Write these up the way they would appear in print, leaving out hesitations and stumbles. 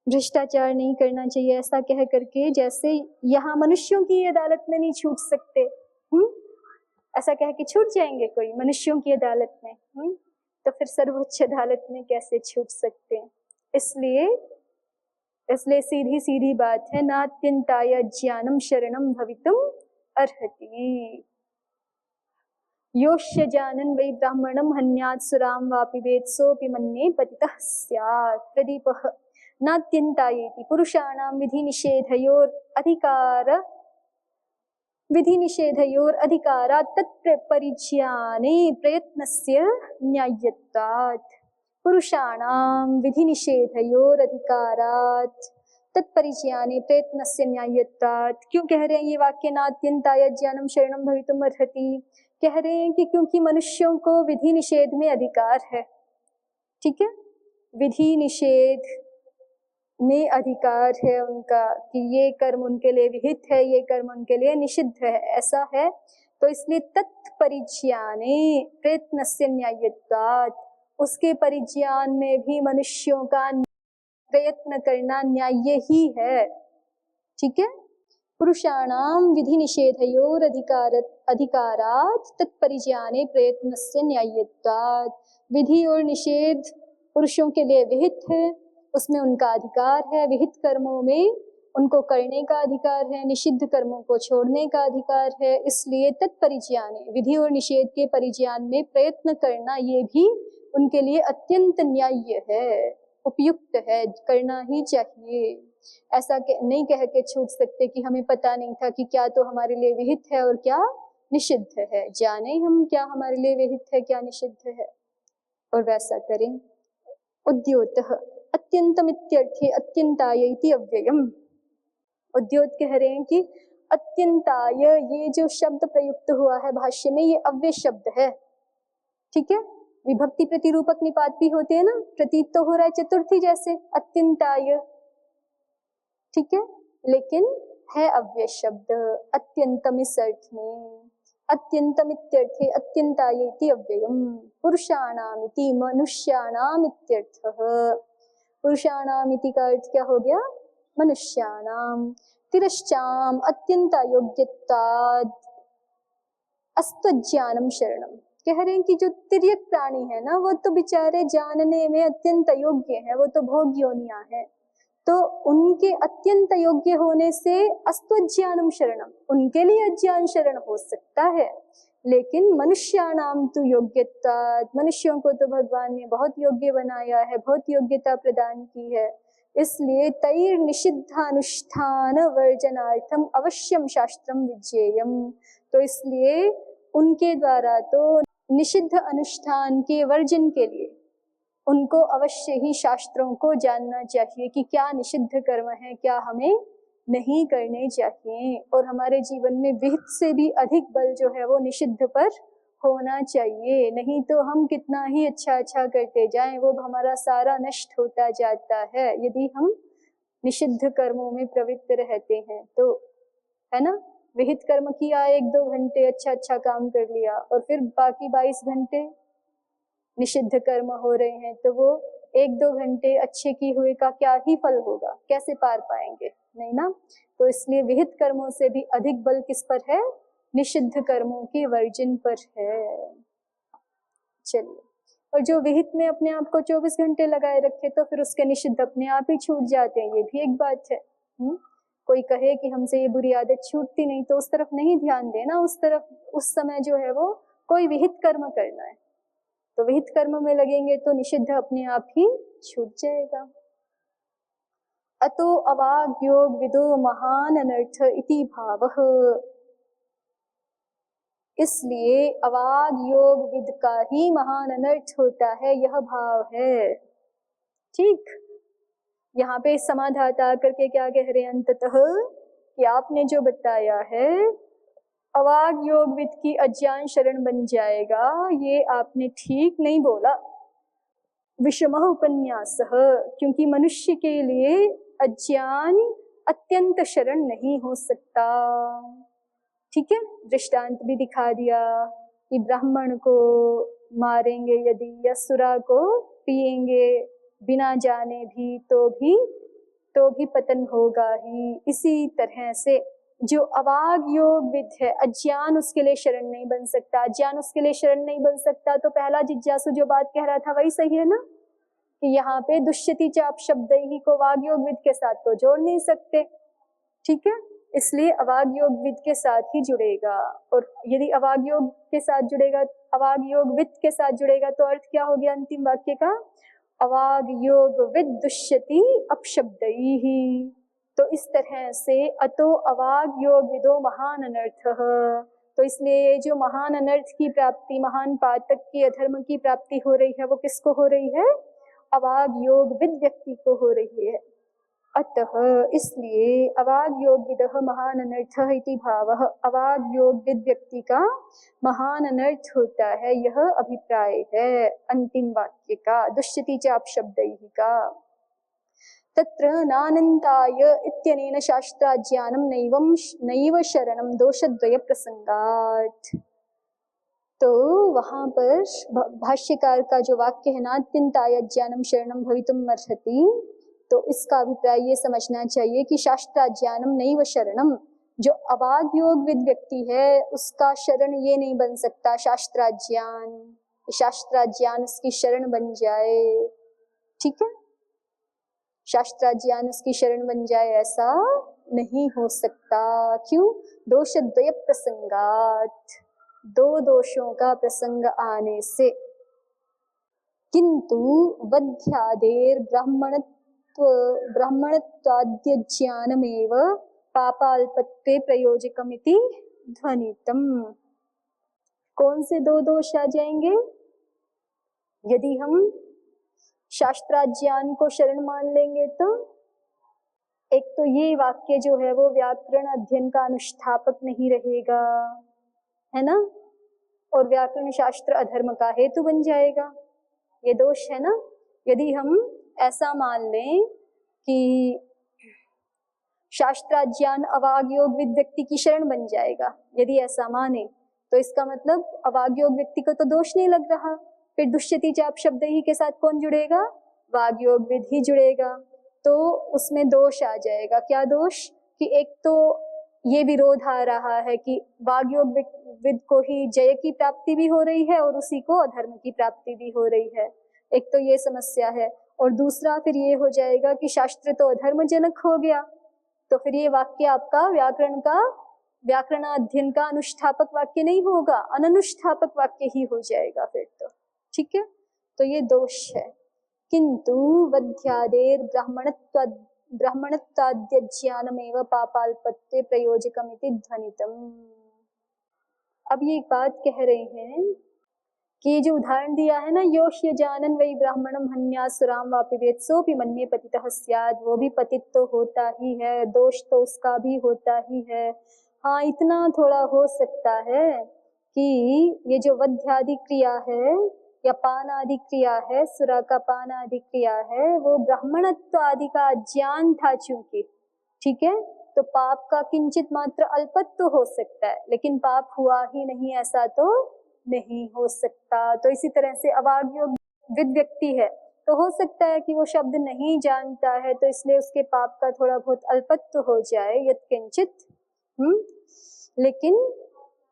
भ्रष्टाचार नहीं करना चाहिए, ऐसा कह करके, जैसे यहाँ मनुष्यों की अदालत में नहीं छूट सकते, ऐसा कह के छूट जाएंगे कोई मनुष्यों की अदालत में, तो फिर सर्वोच्च अदालत में कैसे छूट सकते हैं। इसलिए सीधी सीधी बात है, नात्यंताय ज्ञानम शरणम भवितुम अर्हति। योष्य जानन वै ब्राह्मणम हन्यात् सुराम वापि वेद सोऽपि मन्ये पतितः स्यात्। प्रदीपः नात्यंतायेति पुरुषाणां विधि निषेधयोर अधिकारात् तत्परिज्ञाने प्रयत्नस्य न्याय्यत्वात्। पुरुषाणां विधि निषेधयोर अधिकारात् तत्परिज्ञाने प्रयत्नस्य न्याय्यत्वात्। क्यों कह रहे हैं ये वाक्य, नात्यंताय ज्ञानम शरणम भवितुम अर्हति? कह रहे हैं कि क्योंकि मनुष्यों को विधि निषेध में अधिकार है, ठीक है, विधि निषेध में अधिकार है उनका कि ये कर्म उनके लिए विहित है, ये कर्म उनके लिए निषिद्ध है, ऐसा है। तो इसलिए तत्परिज्ञाने प्रयत्नस्य न्याय्यत्वात्, उसके परिज्ञान में भी मनुष्यों का प्रयत्न करना न्याय्य ही है, ठीक है। पुरुषाणां विधि निषेधयोर अधिकारात् तत्परिज्ञाने प्रयत्नस्य न्याय्यत्वात्। विधि और निषेध पुरुषों के लिए विहित है, उसमें उनका अधिकार है, विहित कर्मों में उनको करने का अधिकार है, निषिद्ध कर्मों को छोड़ने का अधिकार है। इसलिए तत्परिज्ञाने, विधि और निषेध के परिज्ञान में प्रयत्न करना ये भी उनके लिए अत्यंत न्याय्य है, उपयुक्त है, करना ही चाहिए। ऐसा नहीं कह के छूट सकते कि हमें पता नहीं था कि क्या तो हमारे लिए विहित है और क्या निषिद्ध है, जाने हम क्या हमारे लिए विहित है क्या निषिद्ध है और वैसा करें। उद्योतः अत्यंतमित्यर्थे अत्यंताय इति अव्ययम्। उद्योत कह रहे हैं कि अत्यंताय, ये जो शब्द प्रयुक्त हुआ है भाष्य में, ये अव्यय शब्द है, ठीक है। विभक्ति प्रतिरूपक निपात भी होते हैं ना, प्रतीत तो हो रहा है चतुर्थी जैसे अत्यंताय, ठीक है, लेकिन है अव्यय शब्द अत्यंतम इस अर्थ में। अत्यंतमित्यर्थे अत्यंताय इति अव्ययम्। पुरुषाणाम इति मनुष्याणाम इत्यर्थः। पुरुषाणाम इति का अर्थ क्या हो गया, मनुष्याणाम। तिरश्चाम अत्यंतायोग्यत्वात् अस्त्वज्ञानम शरणम। कह रहे हैं कि जो तिर्यक प्राणी है ना, वो तो बेचारे जानने में अत्यंत अयोग्य है, वो तो भोग योनियां है, तो उनके अत्यंत योग्य होने से अस्त्वज्ञानम शरणम, उनके लिए अज्ञान शरण हो सकता है। लेकिन मनुष्याणाम तु योग्यत्वात्, मनुष्यों को तो भगवान ने बहुत योग्य बनाया है, बहुत योग्यता प्रदान की है, इसलिए तैर निषिद्धानुष्ठान वर्जनार्थम अवश्यम शास्त्रम विज्ञेयम। तो इसलिए उनके द्वारा तो निषिद्ध अनुष्ठान के वर्जन के लिए उनको अवश्य ही शास्त्रों को जानना चाहिए कि क्या निषिद्ध कर्म है, क्या हमें नहीं करने चाहिए। और हमारे जीवन में विहित से भी अधिक बल जो है वो निषिद्ध पर होना चाहिए, नहीं तो हम कितना ही अच्छा करते जाएं, वो हमारा सारा नष्ट होता जाता है यदि हम निषिद्ध कर्मों में प्रवृत्त रहते हैं तो, है ना। विहित कर्म किया 1-2 घंटे अच्छा काम कर लिया, और फिर बाकी 22 घंटे निषिद्ध कर्म हो रहे हैं, तो वो 1-2 घंटे अच्छे की हुए का क्या ही फल होगा, कैसे पार पाएंगे, नहीं ना। तो इसलिए विहित कर्मों से भी अधिक बल किस पर है, निषिद्ध कर्मों के वर्जन पर है। चलिए, और जो विहित में अपने आप को 24 घंटे लगाए रखे तो फिर उसके निषिद्ध अपने आप ही छूट जाते हैं, ये भी एक बात है। कोई कहे कि हमसे ये बुरी आदत छूटती नहीं, तो उस तरफ नहीं ध्यान देना, उस तरफ उस समय जो है वो कोई विहित कर्म करना है, तो विहित कर्म में लगेंगे तो निषिद्ध अपने आप ही छूट जाएगा। अतो अवाग योग विदो महान अनर्थ इति भावः। इसलिए अवाग योग विद का ही महान अनर्थ होता है, यह भाव है, ठीक। यहाँ पे समाधाता करके क्या कह रहे हैं अंततः, कि आपने जो बताया है अवाग योग विद की अज्ञान शरण बन जाएगा, ये आपने ठीक नहीं बोला। विषमः उपन्यासः, क्योंकि मनुष्य के लिए अज्ञान अत्यंत शरण नहीं हो सकता, ठीक है। दृष्टांत भी दिखा दिया कि ब्राह्मण को मारेंगे यदि, या सुरा को पिएंगे बिना जाने भी, तो भी तो भी पतन होगा ही। इसी तरह से जो अवाग योग विद है, अज्ञान उसके लिए शरण नहीं बन सकता। अज्ञान उसके लिए शरण नहीं बन सकता तो पहला जिज्ञासु जो बात कह रहा था वही सही है ना, कि यहाँ पे दुष्यति चाप शब्द ही को वाग योग विद के साथ तो जोड़ नहीं सकते, ठीक है, इसलिए अवाग योग विद के साथ ही जुड़ेगा। और यदि अवाग योग के साथ जुड़ेगा, अवाग योग विद के साथ जुड़ेगा तो अर्थ क्या हो गया अंतिम वाक्य का, अवाग योग विद दुष्यति अपशब्दैहि। तो इस तरह से अतो अवाग योग विदो महान अनर्थः, तो इसलिए जो महान अनर्थ की प्राप्ति, महान पातक की अधर्म की प्राप्ति हो रही है वो किसको हो रही है, अवाग योग विद व्यक्ति को हो रही है। अतः इसलिए अवाग योग विदः महान अनर्थः इति भावः, अवाग योग विद व्यक्ति का महान अनर्थ होता है, यह अभिप्राय है अंतिम वाक्य का, दुष्यति चाप शब्दैः का। तत्र नानन्ताय इत्यनेन शास्त्राज्ञानं नैव शरणं दोषद्वय प्रसंगात्। तो वहां पर भाष्यकार का जो वाक्य है, नात्यंताय ज्ञानम शरणम भवितुम अर्हति, तो इसका अभिप्राय ये समझना चाहिए कि शास्त्राज्ञानम नैव शरणम, जो अवाग योग विद व्यक्ति है उसका शरण ये नहीं बन सकता शास्त्राज्ञान, शास्त्राज्ञान उसकी शरण बन जाए, ठीक है, शास्त्राज्ञान उसकी शरण बन जाए ऐसा नहीं हो सकता। क्यों, दोषद्वय प्रसंगात, दो दोषों का प्रसंग आने से। किंतु वध्यादेर ब्राह्मणत्वाद्य ज्ञानमेव पापाल्पत्ते प्रयोजकमिति ध्वनितम। कौन से दो दोष आ जाएंगे यदि हम शास्त्राज्ञान को शरण मान लेंगे तो? एक तो ये वाक्य जो है वो व्याकरण अध्ययन का अनुष्ठापक नहीं रहेगा, है ना, और व्याकरण शास्त्र अधर्म का हेतु बन जाएगा, ये दोष है ना। यदि हम ऐसा मान लें कि शास्त्राज्ञान अवाग योग विद व्यक्ति की शरण बन जाएगा, यदि ऐसा माने तो इसका मतलब अवाग योग व्यक्ति को तो दोष नहीं लग रहा, फिर दुष्यति चाप शब्द ही के साथ कौन जुड़ेगा, वाग योग विद ही जुड़ेगा, तो उसमें दोष आ जाएगा। क्या दोष, कि एक तो ये विरोध आ रहा है कि वाग योग विद को ही जय की प्राप्ति भी हो रही है और उसी को अधर्म की प्राप्ति भी हो रही है, एक तो ये समस्या है। और दूसरा फिर ये हो जाएगा कि शास्त्र तो अधर्मजनक हो गया, तो फिर ये वाक्य आपका व्याकरण अध्ययन का अनुष्ठापक वाक्य नहीं होगा, अननुष्ठापक वाक्य ही हो जाएगा फिर तो, ठीक है, तो ये दोष है। किंतु वध्यादेर ब्राह्मणत्वाद्य ज्ञानमेव पापाल्पत्ते प्रयोजकमिति ध्वनितम। अब ये एक बात कह रहे हैं कि ये जो उदाहरण दिया है ना, योष्य जानन वही ब्राह्मणम हन्यासुराम वापि वेद सोपि मन्ये पतितः स्यात्, वो भी पतित तो होता ही है, दोष तो उसका भी होता ही है। हाँ, इतना थोड़ा हो सकता है कि ये जो वध्यादि क्रिया है या पान आदि क्रिया है, सुरा का पान आदि क्रिया है, वो ब्राह्मणत्व आदि का ज्ञान था चूंकि, ठीक है, तो पाप का किंचित मात्र अल्पत्व हो सकता है, लेकिन पाप हुआ ही नहीं ऐसा तो नहीं हो सकता। तो इसी तरह से अवाग योग विद व्यक्ति है तो हो सकता है कि वो शब्द नहीं जानता है, तो इसलिए उसके पाप का थोड़ा बहुत अल्पत्व हो जाए, यत् किंचित, लेकिन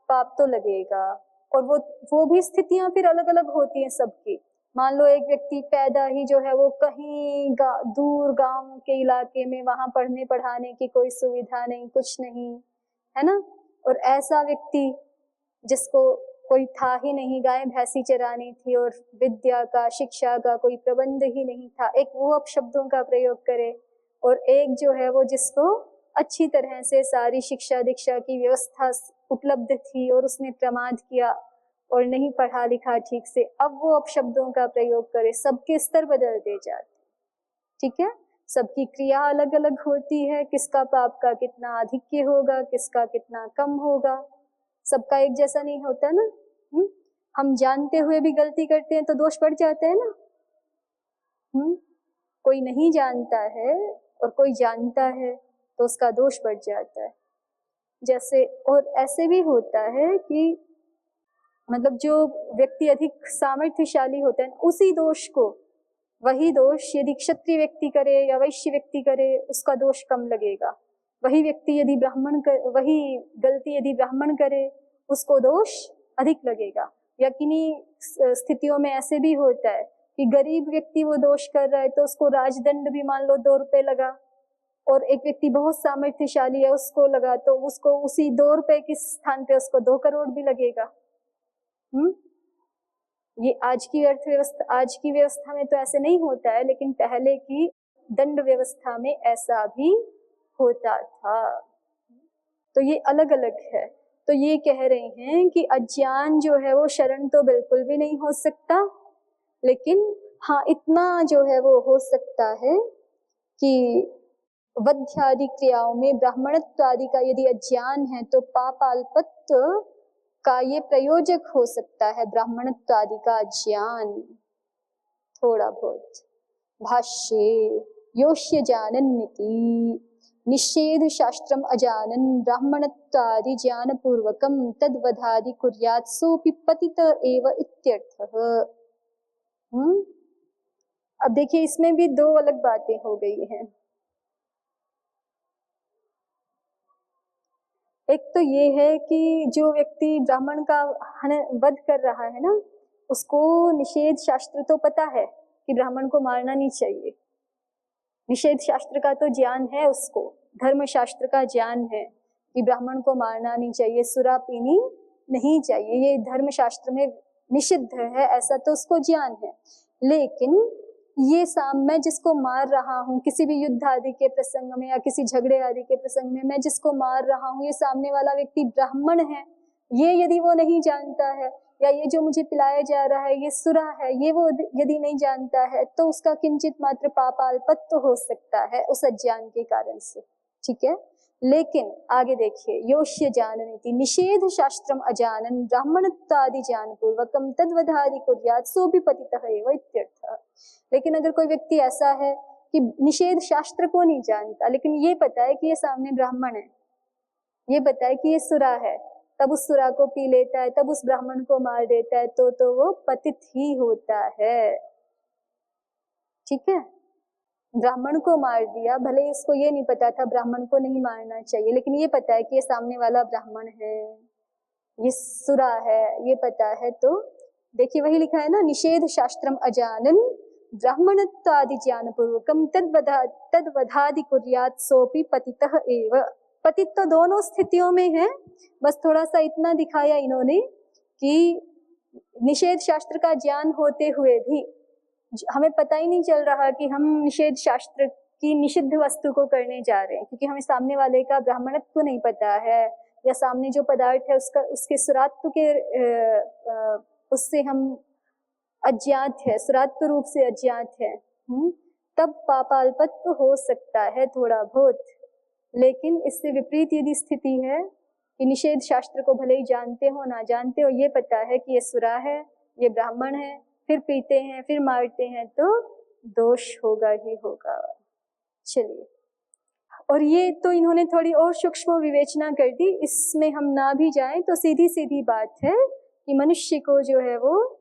पाप तो लगेगा। और वो भी स्थितियां फिर अलग अलग होती हैं सबकी। मान लो एक व्यक्ति पैदा ही जो है वो कहीं दूर गांव के इलाके में, वहां पढ़ने पढ़ाने की कोई सुविधा नहीं, कुछ नहीं, है ना, और ऐसा व्यक्ति जिसको कोई था ही नहीं, गाय भैंसी चरानी थी और विद्या का शिक्षा का कोई प्रबंध ही नहीं था, एक वो अपशब्दों का प्रयोग करे, और एक जो है वो जिसको अच्छी तरह से सारी शिक्षा दीक्षा की व्यवस्था उपलब्ध थी और उसने प्रमाद किया और नहीं पढ़ा लिखा ठीक से, अब वो अपशब्दों का प्रयोग करे, सबके स्तर बदल दे जाते, ठीक है, सबकी क्रिया अलग अलग होती है, किसका पाप का कितना आधिक्य होगा, किसका कितना कम होगा, सबका एक जैसा नहीं होता ना। हम जानते हुए भी गलती करते हैं तो दोष बढ़ जाता है ना। कोई नहीं जानता है और कोई जानता है तो उसका दोष बढ़ जाता है। जैसे और ऐसे भी होता है कि मतलब जो व्यक्ति अधिक सामर्थ्यशाली होता है उसी दोष को वही दोष यदि क्षत्रिय व्यक्ति करे या वैश्य व्यक्ति करे उसका दोष कम लगेगा। वही व्यक्ति यदि वही गलती यदि ब्राह्मण करे उसको दोष अधिक लगेगा। यकीनी स्थितियों में ऐसे भी होता है कि गरीब व्यक्ति वो दोष कर रहा है तो उसको राजदंड भी मान लो 2 रुपए लगा, और एक व्यक्ति बहुत सामर्थ्यशाली है उसको लगा तो उसको उसी 2 रुपए के स्थान पे उसको 2 करोड़ भी लगेगा। ये आज की व्यवस्था में तो ऐसे नहीं होता है, लेकिन पहले की दंड व्यवस्था में ऐसा भी होता था। तो ये अलग अलग है। तो ये कह रहे हैं कि अज्ञान जो है वो शरण तो बिल्कुल भी नहीं हो सकता, लेकिन हाँ इतना जो है वो हो सकता है कि वध्यादि क्रियाओं में ब्राह्मणत्व आदि का यदि अज्ञान है तो पापाल्पत्व का ये प्रयोजक हो सकता है, ब्राह्मणत्व आदि का अज्ञान थोड़ा बहुत। भाष्ये योष्य जानन्निति निषेध शास्त्रम अजानन ब्राह्मणत्वादि ज्ञान पूर्वकम तद्वधादि कुर्यात् सोपि पतित एव इत्यर्थः। अब देखिए इसमें भी 2 अलग बातें हो गई हैं। एक तो ये है कि जो व्यक्ति ब्राह्मण का वध कर रहा है ना, उसको निषेध शास्त्र तो पता है कि ब्राह्मण को मारना नहीं चाहिए, निषेध शास्त्र का तो ज्ञान है उसको, धर्म शास्त्र का ज्ञान है कि ब्राह्मण को मारना नहीं चाहिए, सुरा पीनी नहीं चाहिए, ये धर्म शास्त्र में निषिद्ध है, ऐसा तो उसको ज्ञान है। लेकिन ये मैं जिसको मार रहा हूँ किसी भी युद्ध आदि के प्रसंग में या किसी झगड़े आदि के प्रसंग में, मैं जिसको मार रहा हूँ ये सामने वाला व्यक्ति ब्राह्मण है, ये यदि वो नहीं जानता है, या ये जो मुझे पिलाया जा रहा है ये सुरा है, ये वो यदि नहीं जानता है तो उसका किंचित मात्र पापाल्पत्व हो सकता है उस अज्ञान के कारण से। ठीक है, लेकिन आगे देखिए, योष्य जानन्ति निषेध शास्त्रम अजानन ब्राह्मणत्वादि ज्ञान पूर्वकम तद्वधादि कुर्यात् सोऽपि पतितः एव इत्यर्थः। लेकिन अगर कोई व्यक्ति ऐसा है कि निषेध शास्त्र को नहीं जानता, लेकिन ये पता है कि ये सामने ब्राह्मण है, ये पता है कि ये सुरा है, तब उस सुरा को पी लेता है, तब उस ब्राह्मण को मार देता है, तो वो पतित ही होता है। ठीक है, ब्राह्मण को मार दिया, भले ही उसको ये नहीं पता था ब्राह्मण को नहीं मारना चाहिए, लेकिन ये पता है कि ये सामने वाला ब्राह्मण है, ये सुरा है, ये पता है। तो देखिए वही लिखा है ना, निषेध शास्त्रम अजानन ब्राह्मणत्वादि ज्ञान पूर्वकम तद्वधादि कुर्यात् सोऽपि पतितः एव। पतित तो दोनों स्थितियों में है, बस थोड़ा सा इतना दिखाया इन्होंने कि निषेध शास्त्र का ज्ञान होते हुए भी हमें पता ही नहीं चल रहा कि हम निषेध शास्त्र की निषिद्ध वस्तु को करने जा रहे हैं, क्योंकि हमें सामने वाले का ब्राह्मणत्व नहीं पता है, या सामने जो पदार्थ है उसके सुरात्व के उससे हम अज्ञात है, सुरात्व रूप से अज्ञात है, तब पापाल्पत्व हो सकता है थोड़ा बहुत। लेकिन इससे विपरीत यदि स्थिति है कि निषेध शास्त्र को भले ही जानते हो ना जानते हो, ये पता है कि ये सुरा है, ये ब्राह्मण है, फिर पीते हैं, फिर मारते हैं, तो दोष होगा ही होगा। चलिए, और ये तो इन्होंने थोड़ी और सूक्ष्म विवेचना कर दी, इसमें हम ना भी जाएं तो सीधी सीधी बात है कि मनुष्य को जो है वो,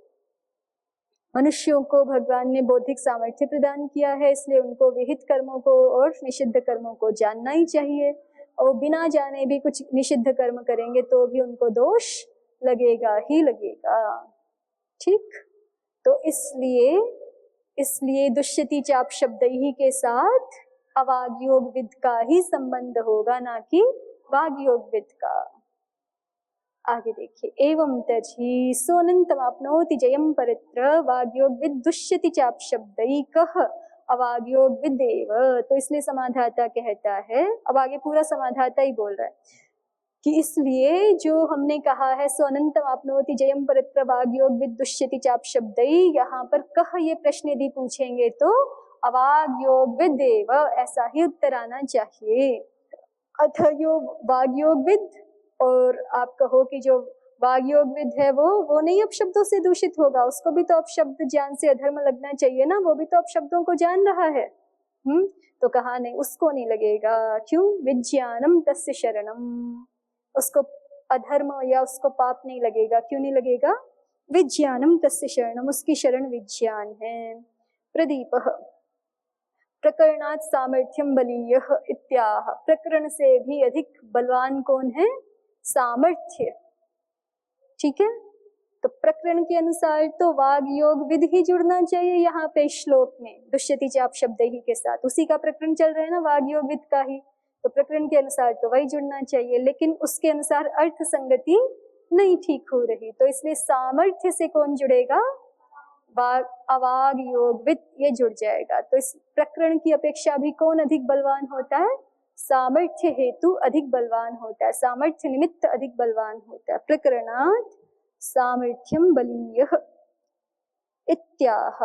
मनुष्यों को भगवान ने बौद्धिक सामर्थ्य प्रदान किया है, इसलिए उनको विहित कर्मों को और निषिद्ध कर्मों को जानना ही चाहिए, और बिना जाने भी कुछ निषिद्ध कर्म करेंगे तो भी उनको दोष लगेगा ही लगेगा। ठीक, तो इसलिए दुष्यति चाप शब्द ही के साथ अवागयोग विद का ही संबंध होगा, ना कि वागयोग विद का। आगे देखिए, एवं तर्हि सोऽनन्तमाप्नोति जयं परत्र वाग्योग विद दुष्यति चाप शब्दैकः अवाग्योग विदेव। तो इसलिए समाधाता कहता है, अब आगे पूरा समाधाता ही बोल रहा है कि इसलिए जो हमने कहा है सोऽनन्तमाप्नोति जयं परत्र वाग्योग विद दुष्यति चाप शब्दै, यहाँ पर कह ये प्रश्न यदि पूछेंगे तो अवाग्योग विदेव ऐसा ही उत्तर आना चाहिए। अथ यो वाग्योग विद, और आप कहो कि जो वाग्योगविद है वो नहीं अपशब्दों से दूषित होगा, उसको भी तो अपशब्द ज्ञान से अधर्म लगना चाहिए ना, वो भी तो अपशब्दों को जान रहा है। तो कहा नहीं, उसको नहीं लगेगा। क्यों? विज्ञानम तस्य शरणम, उसको अधर्म या उसको पाप नहीं लगेगा। क्यों नहीं लगेगा? विज्ञानम तस्य शरणम, उसकी शरण विज्ञान है। प्रदीपः प्रकरणात् सामर्थ्यम बलीयः इत्याह। प्रकरण से भी अधिक बलवान कौन है? सामर्थ्य। ठीक है, तो प्रकरण के अनुसार तो वाग योग विद ही जुड़ना चाहिए यहाँ पे श्लोक में, दुष्यति चाप शब्द ही के साथ, उसी का प्रकरण चल रहा है ना, वाग योग विद का ही, तो प्रकरण के अनुसार तो वही जुड़ना चाहिए, लेकिन उसके अनुसार अर्थ संगति नहीं ठीक हो रही, तो इसलिए सामर्थ्य से कौन जुड़ेगा? वाग अवाग योग विद, ये जुड़ जाएगा। तो इस प्रकरण की अपेक्षा भी कौन अधिक बलवान होता है? सामर्थ्य हेतु अधिक बलवान होता है, सामर्थ्य निमित्त अधिक बलवान होता है। प्रकरणात् सामर्थ्यम बलीयः इत्याह।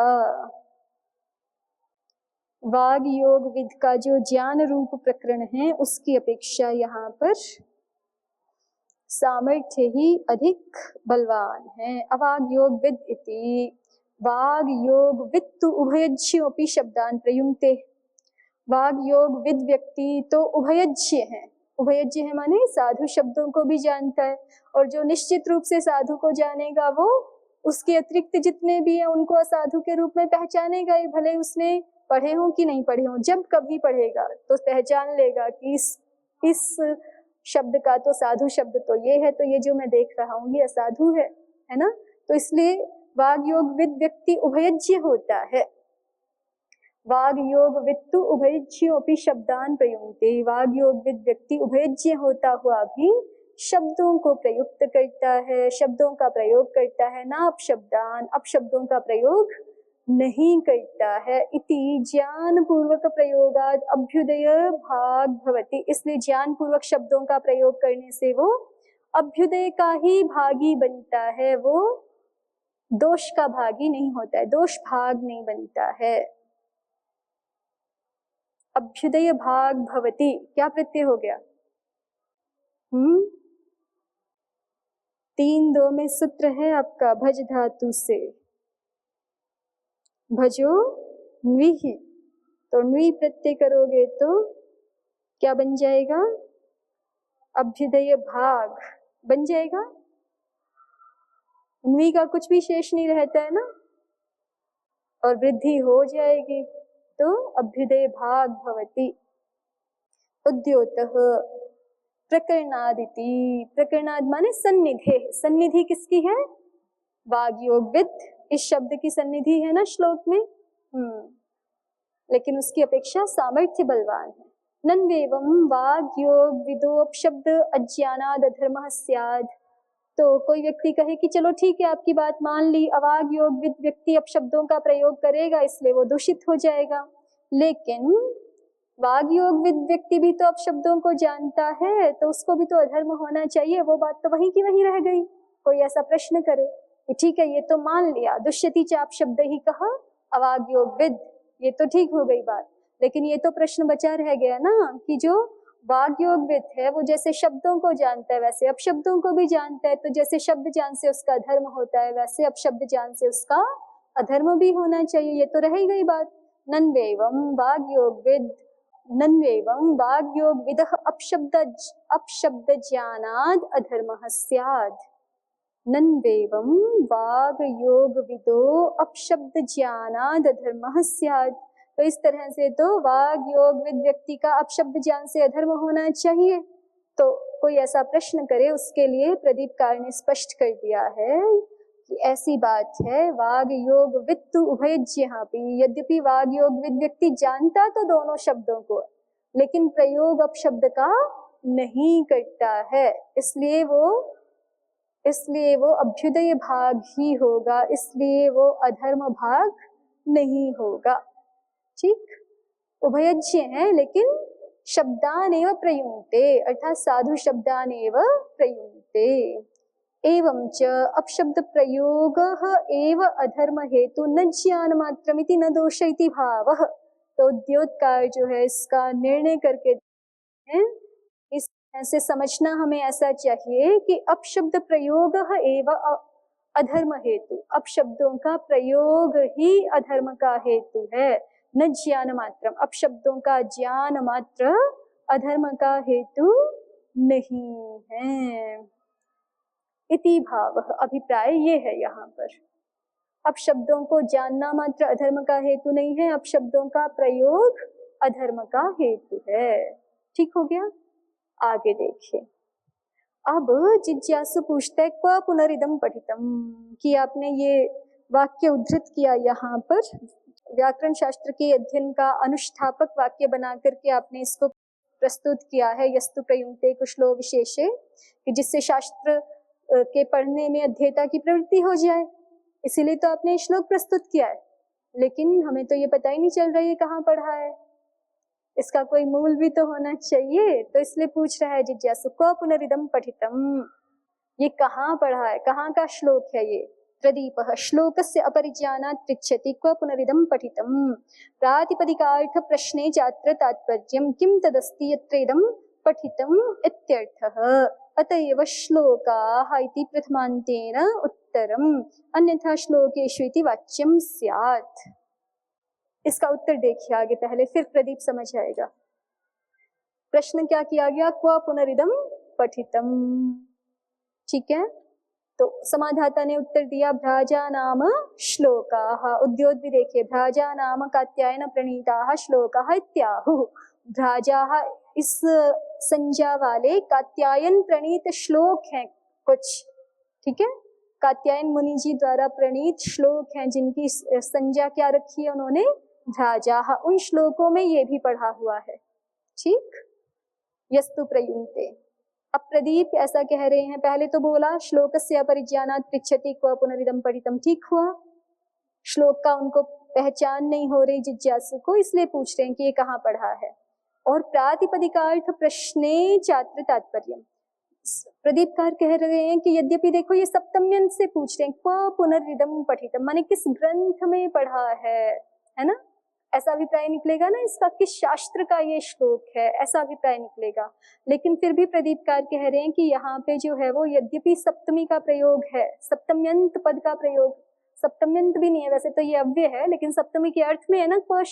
वाग योग विद का जो ज्ञान रूप प्रकरण है उसकी अपेक्षा यहाँ पर सामर्थ्य ही अधिक बलवान है। अवाग योग विद इति वाग योग वित्तु उभयज्योपि शब्दान प्रयुंक्ते। वाग योग विद व्यक्ति तो उभयज्य है, उभयज्य है माने साधु शब्दों को भी जानता है, और जो निश्चित रूप से साधु को जानेगा वो उसके अतिरिक्त जितने भी है उनको असाधु के रूप में पहचानेगा ही, भले उसने पढ़े हो कि नहीं पढ़े हो, जब कभी पढ़ेगा तो पहचान लेगा कि इस शब्द का तो साधु शब्द तो ये है, तो ये जो मैं देख रहा हूँ ये असाधु है ना। तो इसलिए वाग योग विद व्यक्ति उभयज्य होता है। वाग योग वित्तु उभयज्योपि शब्दान प्रयुंक्ते। वाग योग विद व्यक्ति उभयज्य होता हुआ भी शब्दों को प्रयुक्त करता है, शब्दों का प्रयोग करता है, ना अपशब्दान, अपशब्दों का प्रयोग नहीं करता है। इति ज्ञान पूर्वक प्रयोगाद अभ्युदय भाग भवति। इसलिए ज्ञान पूर्वक शब्दों का प्रयोग करने से वो अभ्युदय का ही भागी बनता है, वो दोष का भागी नहीं होता है, दोष भाग नहीं बनता है। अभ्युदय भाग भवति, क्या प्रत्यय हो गया? 3-2 में सूत्र है आपका भज धातु से, भजो न्विहि, तो न्वी प्रत्यय करोगे तो क्या बन जाएगा? अभ्युदय भाग बन जाएगा। न्वी का कुछ भी शेष नहीं रहता है ना, और वृद्धि हो जाएगी, तो अभ्युदय भाग भवति। उद्योतः प्रकरणादिति, प्रकरणाद माने सन्निधे, सन्निधि किसकी है? वाग योग विद, इस शब्द की सन्निधि है ना श्लोक में, लेकिन उसकी अपेक्षा सामर्थ्य बलवान है। नन्वेवं वाग योग विदोप शब्द अज्ञानाद अधर्मः स्याद्। तो कोई व्यक्ति कहे कि चलो ठीक है आपकी बात मान ली, अवाग योग विद व्यक्ति अपशब्दों का प्रयोग करेगा इसलिए वो दूषित हो जाएगा, लेकिन वाग योग विद व्यक्ति भी तो अपशब्दों को जानता है, तो उसको भी तो अधर्म होना चाहिए, वो बात तो वहीं की वहीं रह गई। कोई ऐसा प्रश्न करे कि ठीक है ये तो मान लिया, दुष्यति चाप शब्द ही कहा, अवाग योग विद, ये तो ठीक हो गई बात, लेकिन ये तो प्रश्न बचा रह गया ना कि जो वाग योग विद है वो जैसे शब्दों को जानता है वैसे अपशब्दों को भी जानता है, तो जैसे शब्द ज्ञान से उसका धर्म होता है वैसे अपशब्द ज्ञान से उसका अधर्म भी होना चाहिए, ये तो रह ही गई बात। नन्वेवं वाग योग विद, नन्वेवं वाग योग विदः अपशब्द ज्ञानाद अधर्मः स्याद्। नन्वेवं वाग योग विदो अपशब्द ज्ञानाद अधर्मः स्याद्। तो इस तरह से तो वाग योग विद व्यक्ति का अपशब्द ज्ञान से अधर्म होना चाहिए। तो कोई ऐसा प्रश्न करे उसके लिए प्रदीपकार ने स्पष्ट कर दिया है कि ऐसी बात है, वाग योग वित्तु उभयज्ञापि, यद्यपि वाग योग विद व्यक्ति जानता तो दोनों शब्दों को, लेकिन प्रयोग अपशब्द का नहीं करता है, इसलिए वो अभ्युदय भाग ही होगा, इसलिए वो अधर्म भाग नहीं होगा। ठीक, उभयज्ञ है लेकिन शब्दान एव प्रयुंक्ते, अर्थात साधु शब्दान एव प्रयुंक्ते। एवं च अपशब्द प्रयोगः एव अधर्म हेतु न ज्ञान मात्रमिति न दोष इति भावः। तो द्योतकार जो है इसका निर्णय करके हैं, इस तरह से समझना हमें ऐसा चाहिए कि अपशब्द प्रयोग एव अधर्म हेतु, अपशब्दों का प्रयोग ही अधर्म का हेतु है, न ज्ञान मात्रम, अपशब्दों का ज्ञान मात्र अधर्म का हेतु नहीं है। इति भाव, अभिप्राय ये है यहाँ पर। अब शब्दों को जानना मात्र अधर्म का हेतु नहीं है, अब शब्दों का प्रयोग अधर्म का हेतु है। ठीक हो गया? आगे देखिए। अब जिज्ञासु पूछता है क्व पुनरिदम पठितम, कि आपने ये वाक्य उद्धृत किया यहाँ पर, व्याकरण शास्त्र के अध्ययन का अनुष्ठापक वाक्य बना करके आपने इसको प्रस्तुत किया है, यस्तु प्रयुक्ते कुशलो विशेषे, कि जिससे शास्त्र के पढ़ने में अध्येता की प्रवृत्ति हो जाए, इसीलिए तो आपने श्लोक प्रस्तुत किया है। लेकिन हमें तो ये पता ही नहीं चल रहा है कहाँ पढ़ा है, इसका कोई मूल भी तो होना चाहिए, तो इसलिए पूछ रहा है जिज्ञासु क्व पुनरिदम पठितम, ये कहाँ पढ़ा है, कहाँ का श्लोक है ये। प्रदीपः श्लोकस्य अपरिज्ञानात् पृच्छति क्व पुनरिदम पठितम, प्रातिपदिकार्थ प्रश्ने चात्र तात्पर्यं किं तदस्ति यत्रेदं पठितम् इत्यर्थः, अतएव श्लोकाः इति प्रथमान्तेन उत्तरम्, अन्यथा श्लोकेषु इति वाच्यं स्यात्। इसका उत्तर देखिए आगे पहले, फिर प्रदीप समझ आएगा। प्रश्न क्या किया गया, क्व पुनरिदम पठितम, ठीक है। तो समाधाता ने उत्तर दिया भ्राजा नाम श्लोकाः, उद्योत भी देखिए, भ्राजा नाम कात्यायन प्रणीताः श्लोकाः इत्याहुः, भ्राजाः इस संज्ञा वाले कात्यायन प्रणीत श्लोक हैं कुछ, ठीक है, कात्यायन मुनि जी द्वारा प्रणीत श्लोक हैं जिनकी संज्ञा क्या रखी है उन्होंने, भ्राजाः, उन श्लोकों में ये भी पढ़ा हुआ है। ठीक, यस्तु प्रयुक्ते। अब प्रदीप ऐसा कह रहे हैं, पहले तो बोला श्लोकस्य अपरिज्ञानात् पृच्छति क्व पुनरिदम पठितम, ठीक हुआ, श्लोक का उनको पहचान नहीं हो रही जिज्ञासु को, इसलिए पूछ रहे हैं कि ये कहाँ पढ़ा है। और प्रातिपदिकार्थ प्रश्ने चात्र तात्पर्यम, प्रदीपकार कह रहे हैं कि यद्यपि देखो ये सप्तम्यंत से पूछ रहे हैं, क्व पुनरिदम पठितम माने किस ग्रंथ में पढ़ा है ना, ऐसा अभिप्राय निकलेगा ना इसका, किस शास्त्र का ये श्लोक है, ऐसा अभिप्राय निकलेगा। लेकिन फिर भी प्रदीपकार कह रहे हैं कि यहाँ पे जो है वो यद्यपि सप्तमी का प्रयोग है, सप्तम्यंत पद का प्रयोग, सप्तम्यंत भी नहीं है वैसे तो ये अव्यय है, लेकिन सप्तमी के अर्थ में है ना क्व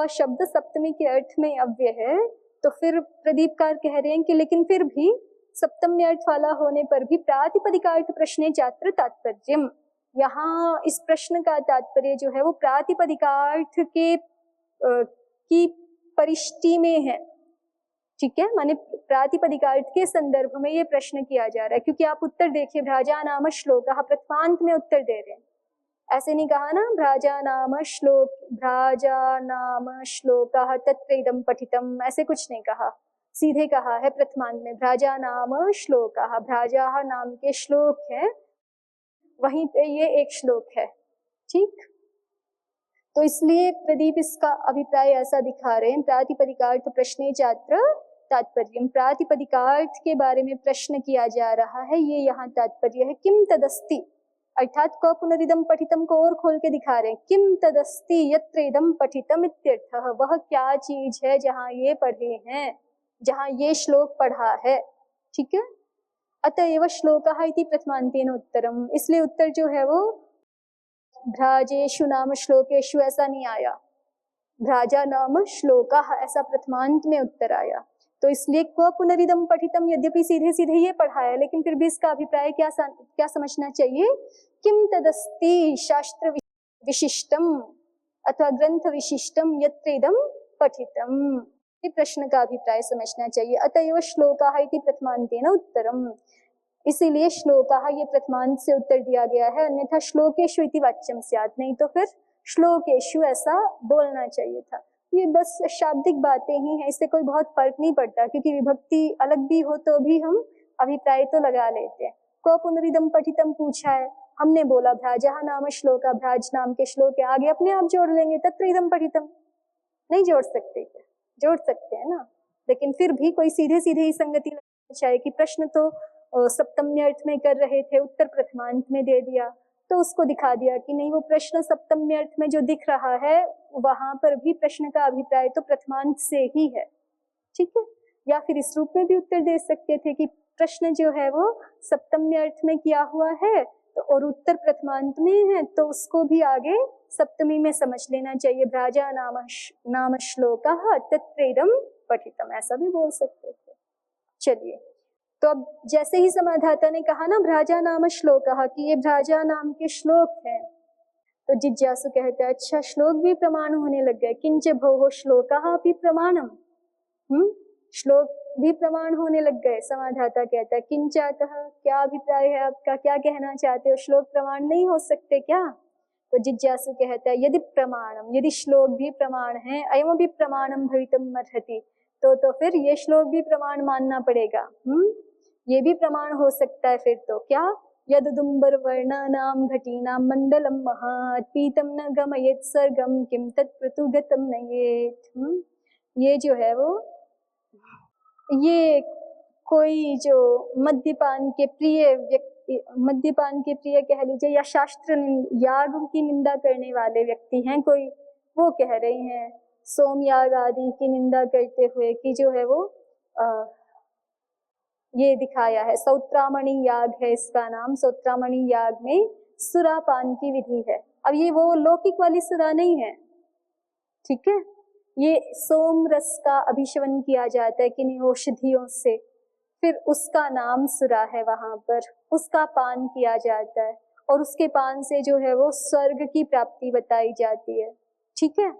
शब्द सप्तमी के अर्थ में अव्यय है, तो फिर प्रदीपकार कह रहे हैं कि लेकिन फिर भी सप्तमी अर्थ वाला होने पर भी प्रातिपदिकार्थ प्रश्ने चात्र तात्पर्यम, यहाँ इस प्रश्न का तात्पर्य जो है वो प्रातिपदिकार्थ के की परिष्टि में है, ठीक है, माने प्रातिपदिकार्थ के संदर्भ में ये प्रश्न किया जा रहा है। क्योंकि आप उत्तर देखिए, भ्राजा नाम श्लोकः, प्रथमांत में उत्तर दे रहे हैं, ऐसे नहीं कहा ना भ्राजा नाम श्लोकः तत्र इदं पठितम, ऐसे कुछ नहीं कहा, सीधे कहा है प्रथमांत में भ्राजा नाम श्लोकः, भ्राजा नाम के श्लोक है, वहीं पे ये एक श्लोक है। ठीक, तो इसलिए प्रदीप इसका अभिप्राय ऐसा दिखा रहे हैं, प्रातिपदिकार्थ प्रश्ने चात्र तात्पर्यम, प्रातिपदिकार्थ के बारे में प्रश्न किया जा रहा है, ये यहाँ तात्पर्य है। किम तदस्ति, अर्थात क्व पुनरिदम पठितम को और खोल के दिखा रहे हैं, किम तदस्ति यत्र इदम पठितम इत्यर्थः, वह क्या चीज है जहाँ ये पढ़े हैं, जहाँ ये श्लोक पढ़ा है, ठीक है। अतएव श्लोकः इति प्रथमान्तेन उत्तरम, इसलिए उत्तर जो है वो भ्राजेषु नाम श्लोकेषु ऐसा नहीं आया, भ्राजा नाम श्लोकः ऐसा प्रथमांत में उत्तर आया। तो इसलिए क्व पुनरिदम पठितम यद्यपि सीधे सीधे ये पढ़ा है, लेकिन फिर भी इसका अभिप्राय क्या समझना चाहिए, किम तदस्ति शास्त्र विशिष्टम अथवा ग्रंथ विशिष्टम यत्र इदं पठितम, ये प्रश्न का अभिप्राय समझना चाहिए। अतएव श्लोकः इति प्रथमान्तेन उत्तरम, इसीलिए श्लोकः ये प्रथमांत से उत्तर दिया गया है, अन्यथा श्लोकेषु इति वाच्यं स्यात्, नहीं तो फिर श्लोकेषु ऐसा बोलना चाहिए था। ये बस शाब्दिक बातें ही हैं, इससे कोई बहुत फर्क नहीं पड़ता, क्योंकि विभक्ति अलग भी हो तो भी हम अभिप्राय तो लगा लेते हैं। क्व पुनरिदम पठितम पूछा है, हमने बोला भ्राजः नाम श्लोका, भ्राज नाम के श्लोक है, आगे अपने आप जोड़ लेंगे तत्र इदम पठितम, नहीं जोड़ सकते क्या, जोड़ सकते हैं ना, लेकिन फिर भी कोई सीधे सीधे ही संगति लगनी चाहिए कि प्रश्न तो सप्तमी अर्थ में कर रहे थे, उत्तर प्रथमांत में दे दिया, तो उसको दिखा दिया कि नहीं वो प्रश्न सप्तमी अर्थ में जो दिख रहा है वहां पर भी प्रश्न का अभिप्राय तो प्रथमांत से ही है, ठीक है। या फिर इस रूप में भी उत्तर दे सकते थे कि प्रश्न जो है वो सप्तमी अर्थ में किया हुआ है तो और उत्तर प्रथमांत में है, तो उसको भी आगे सप्तमी में समझ लेना चाहिए, भ्राजा नाम श्लोकः तत्र इदं पठितम, ऐसा भी बोल सकते थे। चलिए, तो अब जैसे ही समाधाता ने कहा ना भ्राजा नाम श्लोक, कि ये भ्राजा नाम के श्लोक हैं, तो जिज्ञासु कहता है अच्छा श्लोक भी प्रमाण होने लग गए। किंच भोः श्लोकाः अपि प्रमाणम, श्लोक भी प्रमाण होने लग गए। समाधाता कहता है किंचातः, क्या अभिप्राय है आपका, क्या कहना चाहते हो, श्लोक प्रमाण नहीं हो सकते क्या? तो जिज्ञासु कहता है यदि प्रमाणम, यदि श्लोक भी प्रमाण है, अयमपि प्रमाणम भवितुम अर्हति, तो फिर ये श्लोक भी प्रमाण मानना पड़ेगा। ये भी प्रमाण हो सकता है फिर तो। क्या? यदुदुम्बर वर्णानां घटीनां मंडलम महात् पीतम न गमयेत् सर्गम किम तत्प्रतुगतम नयेत्। ये जो है वो, ये कोई जो मद्यपान के प्रिय व्यक्ति, मद्यपान के प्रिय कह लीजिए, या शास्त्र याग की निंदा करने वाले व्यक्ति हैं कोई, वो कह रहे हैं सोमयाग आदि की निंदा करते हुए कि जो है वो ये दिखाया है, सौत्रामणि याग है इसका नाम। सौत्रामणि याग में सुरापान की विधि है। अब ये वो लौकिक वाली सुरा नहीं है, ठीक है, ये सोम रस का अभिशवन किया जाता है किन्हीं औषधियों से, फिर उसका नाम सुरा है, वहां पर उसका पान किया जाता है और उसके पान से जो है वो स्वर्ग की प्राप्ति बताई जाती है। ठीक है,